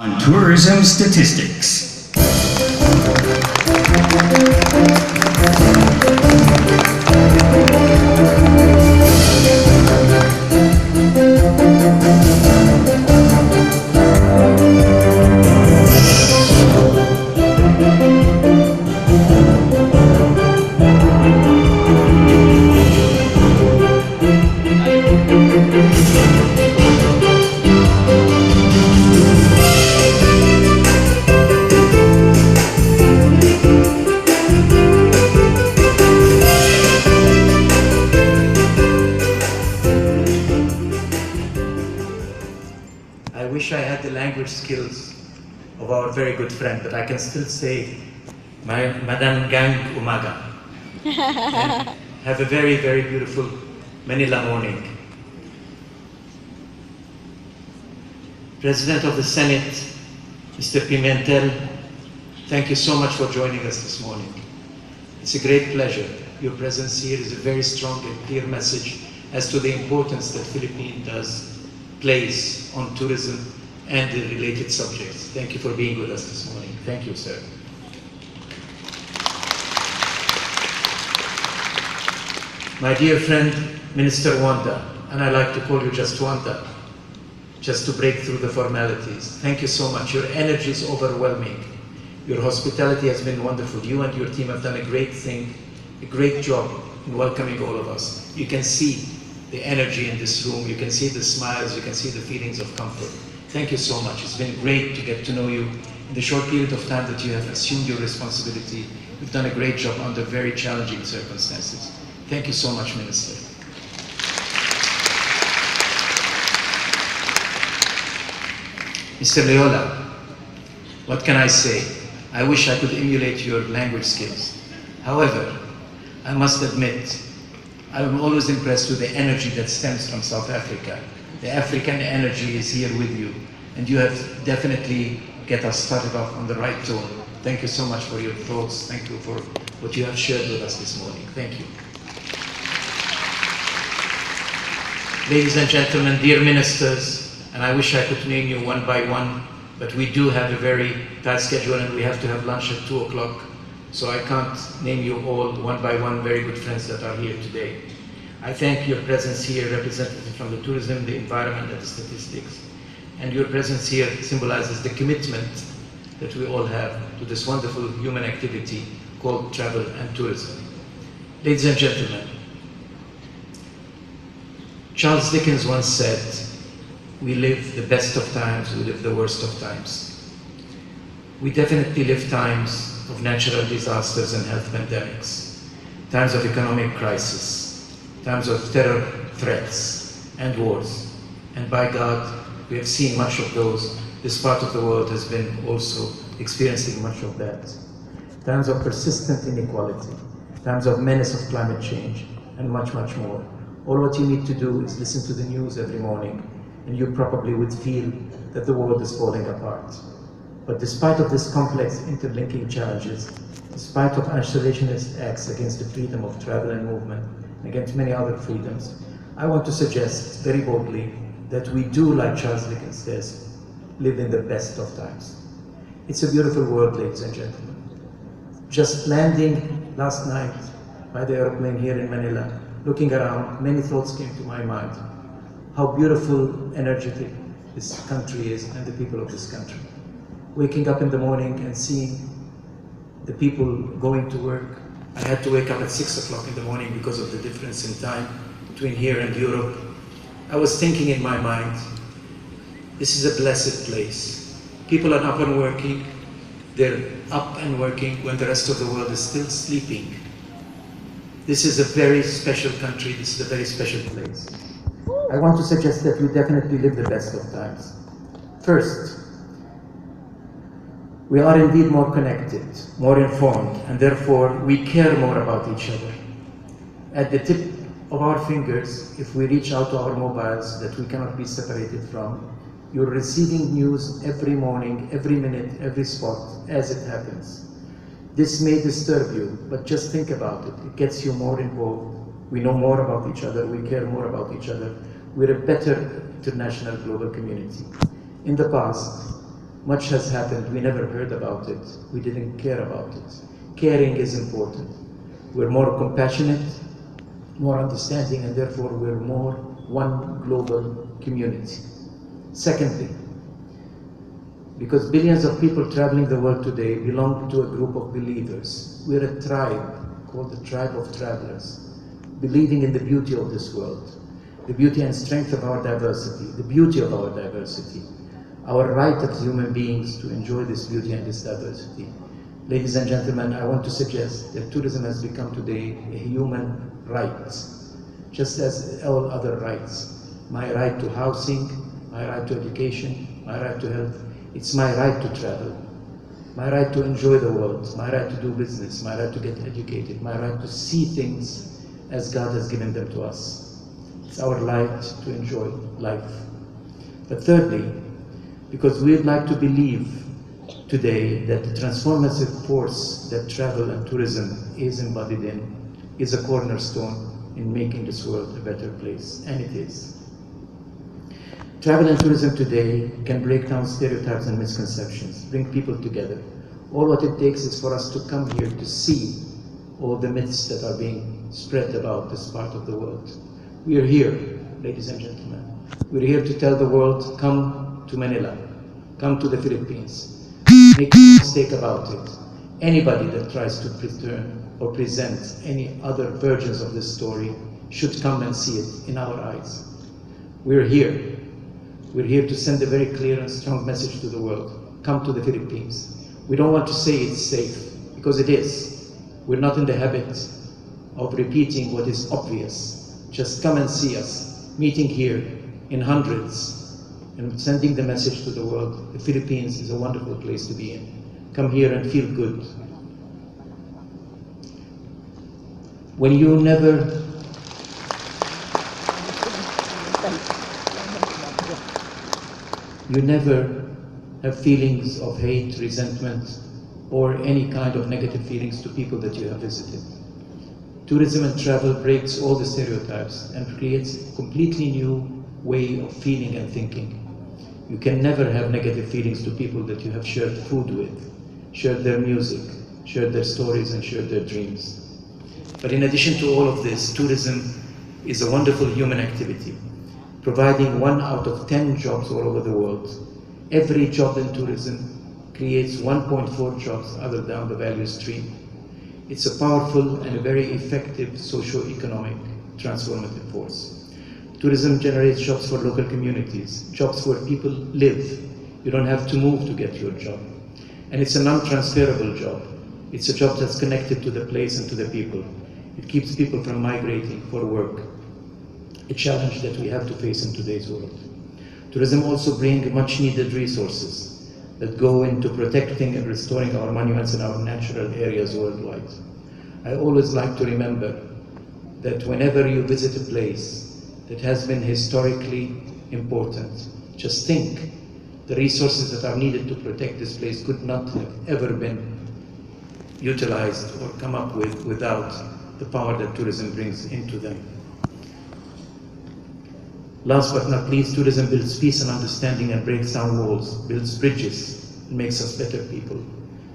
On tourism statistics. I wish I had the language skills of our very good friend, but I can still say Madam Gang Umaga. And have a very, very beautiful Manila morning. President of the Senate, Mr. Pimentel, thank you so much for joining us this morning. It's a great pleasure. Your presence here is a very strong and clear message as to the importance that Philippines plays on tourism and the related subjects. Thank you for being with us this morning. Thank you, sir. My dear friend, Minister Wanda, and I like to call you just Wanda, just to break through the formalities. Thank you so much. Your energy is overwhelming. Your hospitality has been wonderful. You and your team have done a great thing, a great job in welcoming all of us. You can see the energy in this room. You can see the smiles. You can see the feelings of comfort. Thank you so much. It's been great to get to know you in the short period of time that you have assumed your responsibility. You've done a great job under very challenging circumstances. Thank you so much, Minister. Mr. Leola, what can I say? I wish I could emulate your language skills. However, I must admit, I'm always impressed with the energy that stems from South Africa. The African energy is here with you, and you have definitely get us started off on the right tone. Thank you so much for your thoughts. Thank you for what you have shared with us this morning. Thank you. Ladies and gentlemen, dear ministers, and I wish I could name you one by one, but we do have a very tight schedule and we have to have lunch at 2 o'clock. So I can't name you all one by one, very good friends that are here today. I thank your presence here, representatives from the tourism, the environment, and the statistics. And your presence here symbolizes the commitment that we all have to this wonderful human activity called travel and tourism. Ladies and gentlemen, Charles Dickens once said, "We live the best of times, we live the worst of times." We definitely live times of natural disasters and health pandemics, times of economic crisis, times of terror threats and wars. And by God, we have seen much of those. This part of the world has been also experiencing much of that. Times of persistent inequality, times of menace of climate change, and much, much more. All what you need to do is listen to the news every morning, and you probably would feel that the world is falling apart. But despite of these complex interlinking challenges, despite of isolationist acts against the freedom of travel and movement, and against many other freedoms, I want to suggest very boldly that we do, like Charles Dickens says, live in the best of times. It's a beautiful world, ladies and gentlemen. Just landing last night by the airplane here in Manila, looking around, many thoughts came to my mind. How beautiful, energetic this country is and the people of this country. Waking up in the morning and seeing the people going to work. I had to wake up at 6 o'clock in the morning because of the difference in time between here and Europe. I was thinking in my mind, this is a blessed place. People are up and working. They're up and working when the rest of the world is still sleeping. This is a very special country. This is a very special place. I want to suggest that we definitely live the best of times. First, we are indeed more connected, more informed, and therefore we care more about each other. At the tip of our fingers, if we reach out to our mobiles that we cannot be separated from, you're receiving news every morning, every minute, every spot, as it happens. This may disturb you, but just think about it. It gets you more involved. We know more about each other. We care more about each other. We're a better international global community. In the past, Much has happened, we never heard about it, we didn't care about it. Caring is important. We're more compassionate, more understanding, and therefore we're more one global community. Secondly, because billions of people traveling the world today belong to a group of believers. We're a tribe called the tribe of travelers, believing in the beauty of this world, the beauty and strength of our diversity, the beauty of our diversity, our right as human beings to enjoy this beauty and this diversity. Ladies and gentlemen, I want to suggest that tourism has become today a human right, just as all other rights. My right to housing, my right to education, my right to health. It's my right to travel, my right to enjoy the world, my right to do business, my right to get educated, my right to see things as God has given them to us. It's our right to enjoy life. But thirdly, because we'd like to believe today that the transformative force that travel and tourism is embodied in is a cornerstone in making this world a better place, and it is. Travel and tourism today can break down stereotypes and misconceptions, bring people together. All what it takes is for us to come here to see all the myths that are being spread about this part of the world. We are here, ladies and gentlemen. We're here to tell the world, come to Manila, come to the Philippines. Make no mistake about it. Anybody that tries to return or present any other versions of this story should come and see it in our eyes. We're here. We're here to send a very clear and strong message to the world. Come to the Philippines. We don't want to say it's safe, because it is. We're not in the habit of repeating what is obvious. Just come and see us, meeting here in hundreds, and sending the message to the world. The Philippines is a wonderful place to be in. Come here and feel good. When you never have feelings of hate, resentment, or any kind of negative feelings to people that you have visited. Tourism and travel breaks all the stereotypes and creates a completely new way of feeling and thinking. You can never have negative feelings to people that you have shared food with, shared their music, shared their stories, and shared their dreams. But in addition to all of this, tourism is a wonderful human activity, providing 1 out of 10 jobs all over the world. Every job in tourism creates 1.4 jobs other down the value stream. It's a powerful and a very effective socio-economic transformative force. Tourism generates jobs for local communities, jobs where people live. You don't have to move to get your job. And it's a non-transferable job. It's a job that's connected to the place and to the people. It keeps people from migrating for work, a challenge that we have to face in today's world. Tourism also brings much needed resources that go into protecting and restoring our monuments and our natural areas worldwide. I always like to remember that whenever you visit a place that has been historically important, just think the resources that are needed to protect this place could not have ever been utilized or come up with without the power that tourism brings into them. Last but not least, tourism builds peace and understanding and breaks down walls, builds bridges, and makes us better people.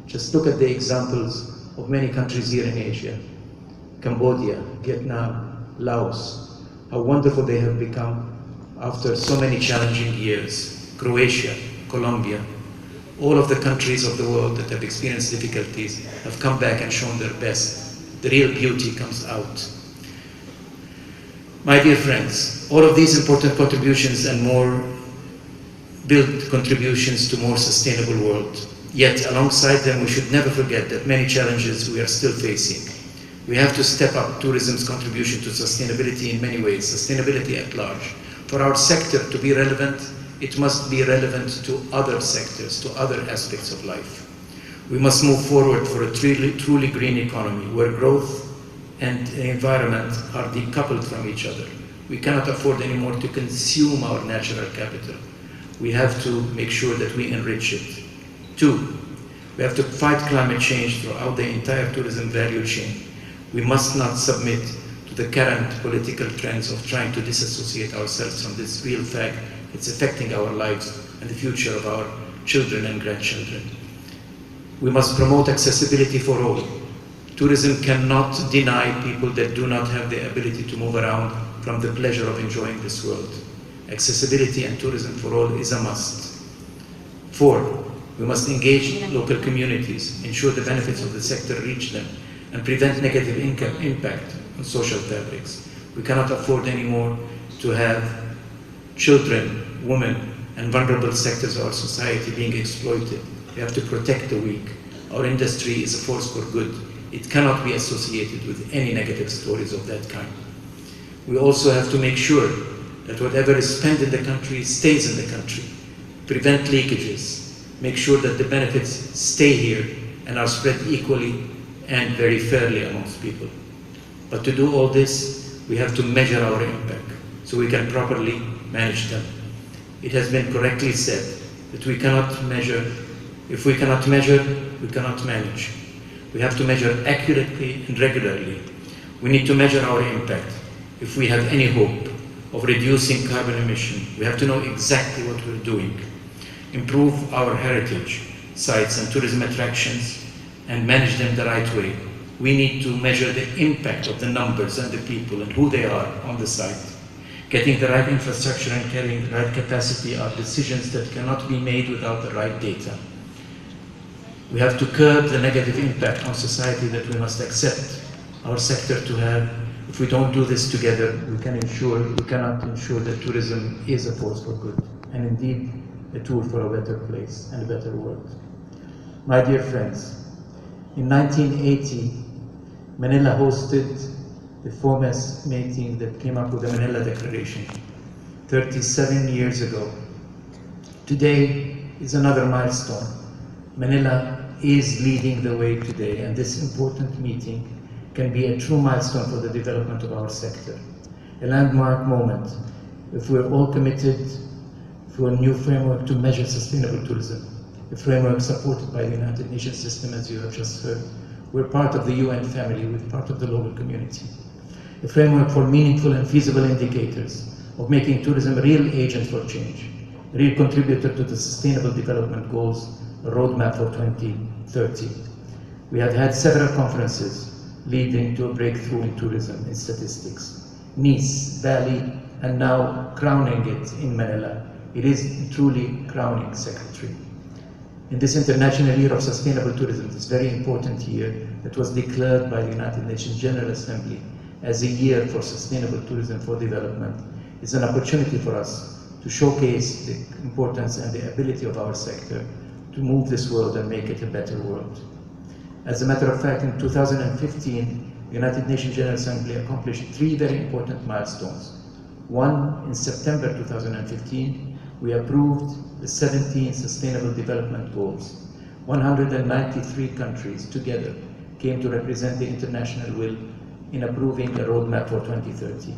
Just look at the examples of many countries here in Asia. Cambodia, Vietnam, Laos, how wonderful they have become after so many challenging years. Croatia, Colombia, all of the countries of the world that have experienced difficulties have come back and shown their best. The real beauty comes out. My dear friends, all of these important contributions and more build contributions to a more sustainable world. Yet, alongside them, we should never forget that many challenges we are still facing. We have to step up tourism's contribution to sustainability in many ways, sustainability at large. For our sector to be relevant, it must be relevant to other sectors, to other aspects of life. We must move forward for a truly green economy where growth and the environment are decoupled from each other. We cannot afford anymore to consume our natural capital. We have to make sure that we enrich it. 2, we have to fight climate change throughout the entire tourism value chain. We must not submit to the current political trends of trying to disassociate ourselves from this real fact. It's affecting our lives and the future of our children and grandchildren. We must promote accessibility for all. Tourism cannot deny people that do not have the ability to move around from the pleasure of enjoying this world. Accessibility and tourism for all is a must. 4, we must engage local communities, ensure the benefits of the sector reach them, and prevent negative impact on social fabrics. We cannot afford anymore to have children, women, and vulnerable sectors of our society being exploited. We have to protect the weak. Our industry is a force for good. It cannot be associated with any negative stories of that kind. We also have to make sure that whatever is spent in the country stays in the country. Prevent leakages. Make sure that the benefits stay here and are spread equally and very fairly amongst people. But to do all this, we have to measure our impact so we can properly manage them. It has been correctly said that we cannot measure. If we cannot measure, we cannot manage. We have to measure accurately and regularly. We need to measure our impact. If we have any hope of reducing carbon emission, we have to know exactly what we're doing. Improve our heritage sites and tourism attractions and manage them the right way. We need to measure the impact of the numbers and the people and who they are on the site. Getting the right infrastructure and carrying the right capacity are decisions that cannot be made without the right data. We have to curb the negative impact on society that we must accept our sector to have. If we don't do this together, we cannot ensure that tourism is a force for good, and indeed a tool for a better place and a better world. My dear friends, in 1980, Manila hosted the famous meeting that came up with the Manila Declaration 37 years ago. Today is another milestone. Manila is leading the way today, and this important meeting can be a true milestone for the development of our sector. A landmark moment if we're all committed to a new framework to measure sustainable tourism, a framework supported by the United Nations system, as you have just heard. We're part of the UN family, we're part of the local community. A framework for meaningful and feasible indicators of making tourism a real agent for change, a real contributor to the Sustainable Development Goals, a roadmap for 2030. We have had several conferences leading to a breakthrough in tourism in statistics. Nice, Bali, and now crowning it in Manila. It is truly crowning, Secretary. In this International Year of Sustainable Tourism, this very important year that was declared by the United Nations General Assembly as a year for sustainable tourism for development, is an opportunity for us to showcase the importance and the ability of our sector to move this world and make it a better world. As a matter of fact, in 2015, the United Nations General Assembly accomplished 3 very important milestones. One, in September 2015, we approved the 17 Sustainable Development Goals. 193 countries together came to represent the international will in approving a roadmap for 2030.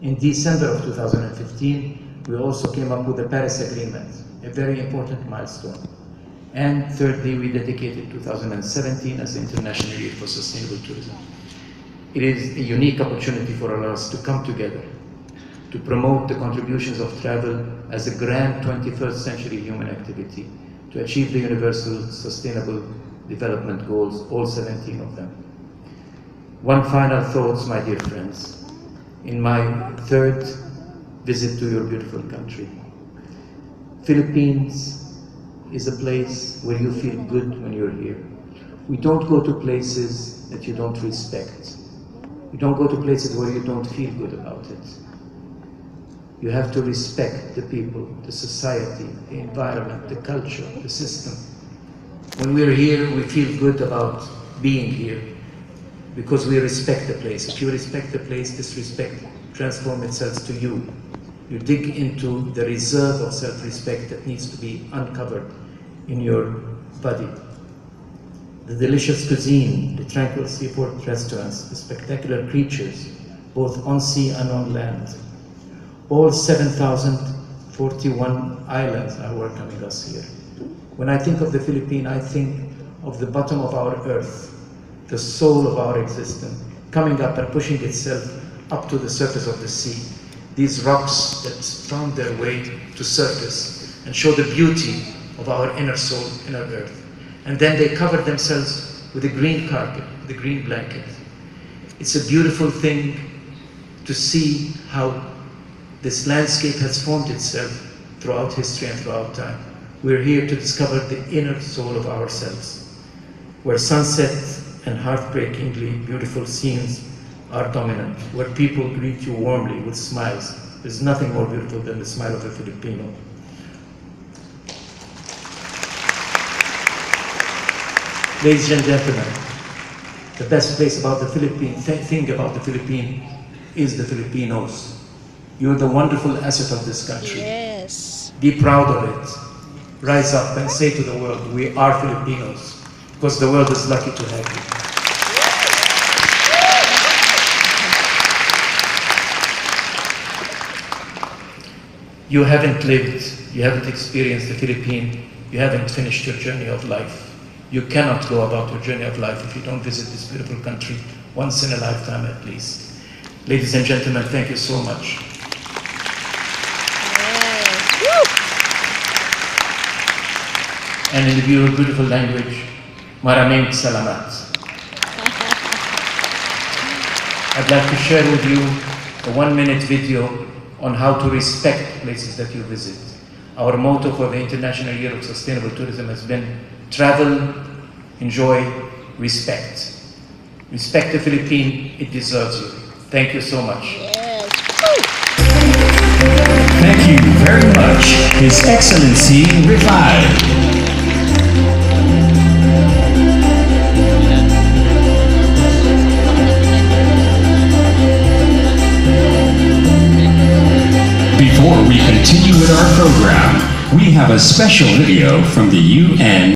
In December of 2015, we also came up with the Paris Agreement, a very important milestone. And thirdly, we dedicated 2017 as the International Year for Sustainable Tourism. It is a unique opportunity for us to come together to promote the contributions of travel as a grand 21st century human activity to achieve the Universal Sustainable Development Goals, all 17 of them. One final thought, my dear friends, in my 3rd visit to your beautiful country. Philippines is a place where you feel good when you're here. We don't go to places that you don't respect. You don't go to places where you don't feel good about it. You have to respect the people, the society, the environment, the culture, the system. When we're here, we feel good about being here because we respect the place. If you respect the place, this respect transforms itself to you. You dig into the reserve of self-respect that needs to be uncovered in your body. The delicious cuisine, the tranquil seaport restaurants, the spectacular creatures, both on sea and on land. All 7,041 islands are welcoming us here. When I think of the Philippines, I think of the bottom of our earth, the soul of our existence, coming up and pushing itself up to the surface of the sea. These rocks that found their way to surface and show the beauty of our inner soul, inner earth. And then they cover themselves with a green carpet, with a green blanket. It's a beautiful thing to see how this landscape has formed itself throughout history and throughout time. We're here to discover the inner soul of ourselves, where sunset and heartbreakingly beautiful scenes are dominant, where people greet you warmly with smiles. There's nothing more beautiful than the smile of a Filipino. Ladies and gentlemen, the best place about the Philippines, thing about the Philippines is the Filipinos. You're the wonderful asset of this country. Yes. Be proud of it. Rise up and say to the world, we are Filipinos, because the world is lucky to have you. You haven't lived, you haven't experienced the Philippines, you haven't finished your journey of life. You cannot go about your journey of life if you don't visit this beautiful country once in a lifetime at least. Ladies and gentlemen, thank you so much. And in the beautiful language, maraming salamat. I'd like to share with you a 1-minute video on how to respect places that you visit. Our motto for the International Year of Sustainable Tourism has been travel, enjoy, respect. Respect the Philippines, it deserves you. Thank you so much. Yes. Thank you very much, His Excellency Rifai. Before we continue with our program, we have a special video from the UN